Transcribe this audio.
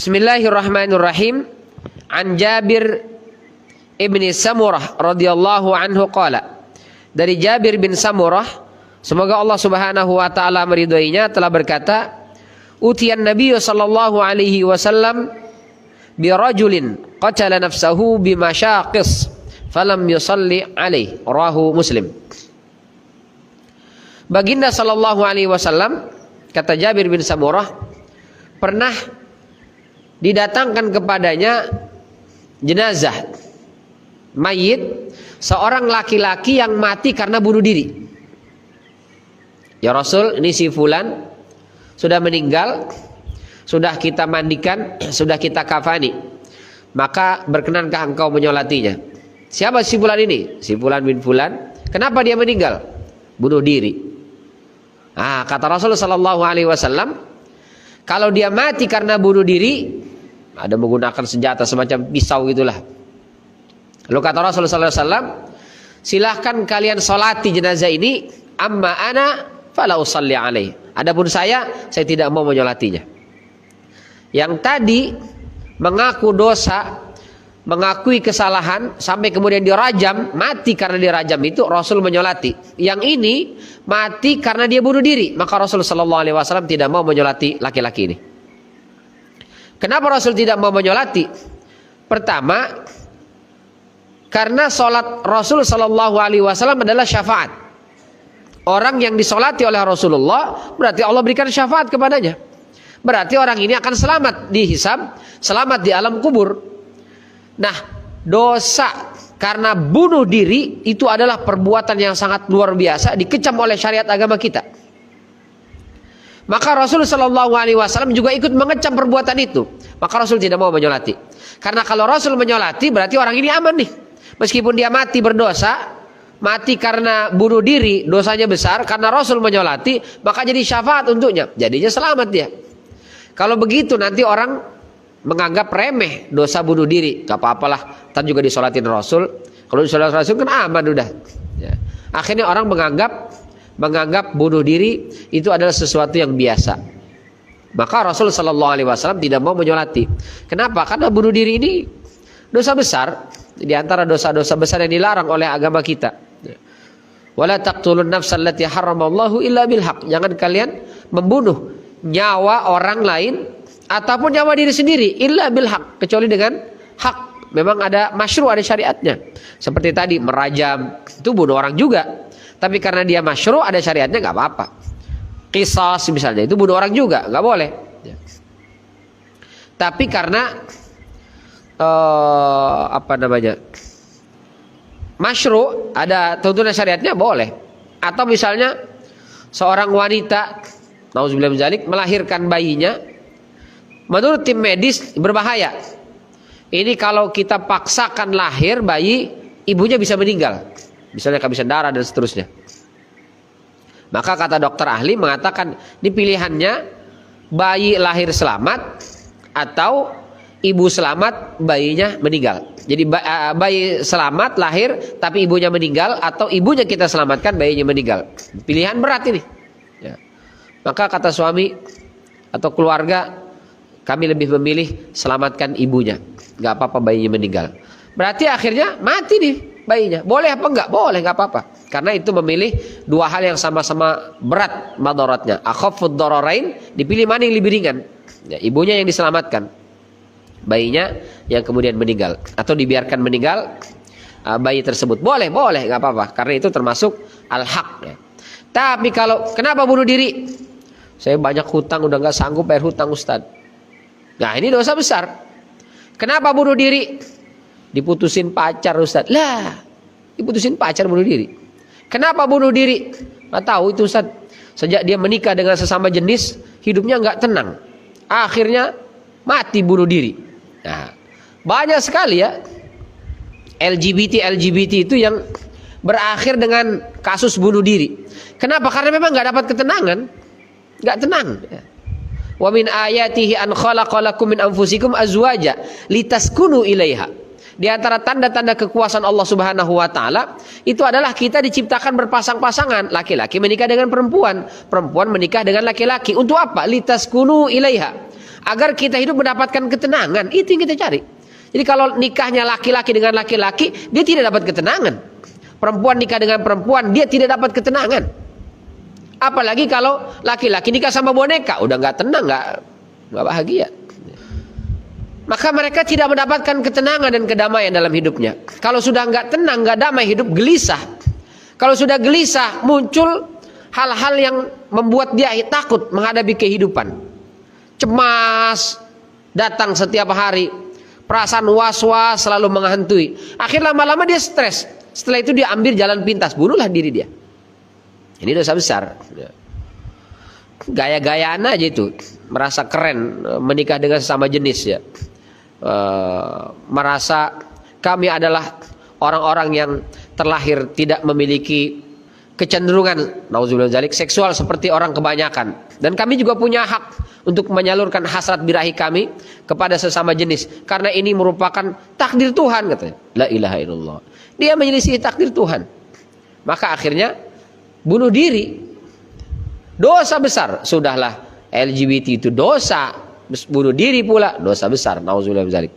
Bismillahirrahmanirrahim. An Jabir ibni Samurah radhiyallahu anhu qala. Dari Jabir bin Samurah, semoga Allah Subhanahu wa taala meridhoinya, telah berkata, utiyan Nabi sallallahu alaihi wasallam bi rajulin qatala nafsahu bi masyaqis falam yusalli alaihi, rawahu Muslim. Baginda sallallahu alaihi wasallam, kata Jabir bin Samurah, pernah didatangkan kepadanya jenazah mayit seorang laki-laki yang mati karena bunuh diri. Ya Rasul, ini si fulan sudah meninggal, sudah kita mandikan, sudah kita kafani, maka berkenankah engkau menyolatinya? Siapa si fulan ini? Si fulan bin fulan. Kenapa dia meninggal? Bunuh diri. Kata Rasul sallallahu alaihi wasallam, kalau dia mati karena bunuh diri, ada menggunakan senjata semacam pisau gitulah. Lalu kata Rasulullah sallallahu alaihi wasallam, silahkan kalian solati jenazah ini, amma ana fala usalli alaihi. Adapun saya tidak mau menyolatinya. Yang tadi mengaku dosa, mengakui kesalahan sampai kemudian dirajam, mati karena dirajam, itu Rasul menyolati. Yang ini mati karena dia bunuh diri, maka Rasul sallallahu alaihi wasallam tidak mau menyolati laki-laki ini. Kenapa Rasul tidak mau menyolati? Pertama, karena sholat Rasul sallallahu alaihi wasallam adalah syafaat. Orang yang disolati oleh Rasulullah berarti Allah berikan syafaat kepadanya. Berarti orang ini akan selamat di hisab, selamat di alam kubur. Nah, dosa karena bunuh diri itu adalah perbuatan yang sangat luar biasa, dikecam oleh syariat agama kita. Maka Rasul sallallahu alaihi wasallam juga ikut mengecam perbuatan itu. Maka Rasul tidak mau menyolati. Karena kalau Rasul menyolati berarti orang ini aman nih. Meskipun dia mati berdosa, mati karena bunuh diri, dosanya besar, karena Rasul menyolati, maka jadi syafaat untuknya. Jadinya selamat dia. Kalau begitu nanti orang menganggap remeh dosa bunuh diri. Gak apa-apalah, ntar juga disolatin Rasul. Kalau disolatin Rasul kan aman udah. Ya. Akhirnya orang menganggap bunuh diri itu adalah sesuatu yang biasa. Maka Rasul sallallahu alaihi wasallam tidak mau menyolati. Kenapa? Karena bunuh diri ini dosa besar, di antara dosa-dosa besar yang dilarang oleh agama kita. Wala taqtulun nafsal lati haramallahu illa bil haq. Jangan kalian membunuh nyawa orang lain ataupun nyawa diri sendiri illa bil haq, kecuali dengan hak. Memang ada masyru', ada syariatnya. Seperti tadi merajam, itu bunuh orang juga. Tapi karena dia masyru', ada syariatnya, nggak apa-apa. Qisas misalnya, itu bunuh orang juga, nggak boleh. Tapi karena masyru', ada tuntunan syariatnya, boleh. Atau misalnya seorang wanita, nauzubillah min dzalik, melahirkan bayinya, menurut tim medis berbahaya. Ini kalau kita paksakan lahir bayi, ibunya bisa meninggal, misalnya kehabisan darah dan seterusnya. Maka kata dokter ahli mengatakan, di pilihannya bayi lahir selamat atau ibu selamat bayinya meninggal. Jadi bayi selamat lahir tapi ibunya meninggal, atau ibunya kita selamatkan bayinya meninggal. Pilihan berat ini. Ya. Maka kata suami atau keluarga, kami lebih memilih selamatkan ibunya. Gak apa-apa bayinya meninggal. Berarti akhirnya mati nih bayinya. Boleh apa enggak? Boleh, gak apa-apa. Karena itu memilih dua hal yang sama-sama berat madaratnya. Akhafud dararain, dipilih mana yang lebih ringan. Ya, ibunya yang diselamatkan, bayinya yang kemudian meninggal, atau dibiarkan meninggal bayi tersebut. Boleh, gak apa-apa. Karena itu termasuk al-haq. Ya. Tapi kalau kenapa bunuh diri? Saya banyak hutang, udah gak sanggup bayar hutang Ustaz. Nah ini dosa besar. Kenapa bunuh diri? Diputusin pacar Ustaz. Lah, diputusin pacar bunuh diri. Kenapa bunuh diri? Nggak tahu itu Ustaz. Sejak dia menikah dengan sesama jenis, hidupnya nggak tenang. Akhirnya mati bunuh diri. Nah, banyak sekali ya LGBT itu yang berakhir dengan kasus bunuh diri. Kenapa? Karena memang nggak dapat ketenangan, nggak tenang. Wa min ayatihi an khalaqalakum min anfusikum azwaja litaskunu ilaiha. Di antara tanda-tanda kekuasaan Allah Subhanahu wa taala itu adalah kita diciptakan berpasang-pasangan, laki-laki menikah dengan perempuan, perempuan menikah dengan laki-laki. Untuk apa? Litaskunu ilaiha. agar kita hidup mendapatkan ketenangan. Itu yang kita cari. Jadi kalau nikahnya laki-laki dengan laki-laki, dia tidak dapat ketenangan. Perempuan nikah dengan perempuan, dia tidak dapat ketenangan. Apalagi kalau laki-laki nikah sama boneka, udah nggak tenang, nggak bahagia. Maka mereka tidak mendapatkan ketenangan dan kedamaian dalam hidupnya. Kalau sudah nggak tenang, nggak damai, hidup gelisah. Kalau sudah gelisah, muncul hal-hal yang membuat dia takut menghadapi kehidupan. Cemas datang setiap hari. Perasaan was-was selalu menghantui. Akhir lama-lama dia stres. Setelah itu dia ambil jalan pintas, bunuhlah diri dia. Ini dosa besar. Gaya-gayaan aja itu, merasa keren menikah dengan sesama jenis ya. Merasa kami adalah orang-orang yang terlahir tidak memiliki kecenderungan nauzubillah min dzalik seksual seperti orang kebanyakan, dan kami juga punya hak untuk menyalurkan hasrat birahi kami kepada sesama jenis karena ini merupakan takdir Tuhan, katanya. La ilaha illallah. Dia menyelisih takdir Tuhan, maka akhirnya bunuh diri. Dosa besar. Sudahlah LGBT itu dosa, bunuh diri pula dosa besar. Nauzubillah min dzalik.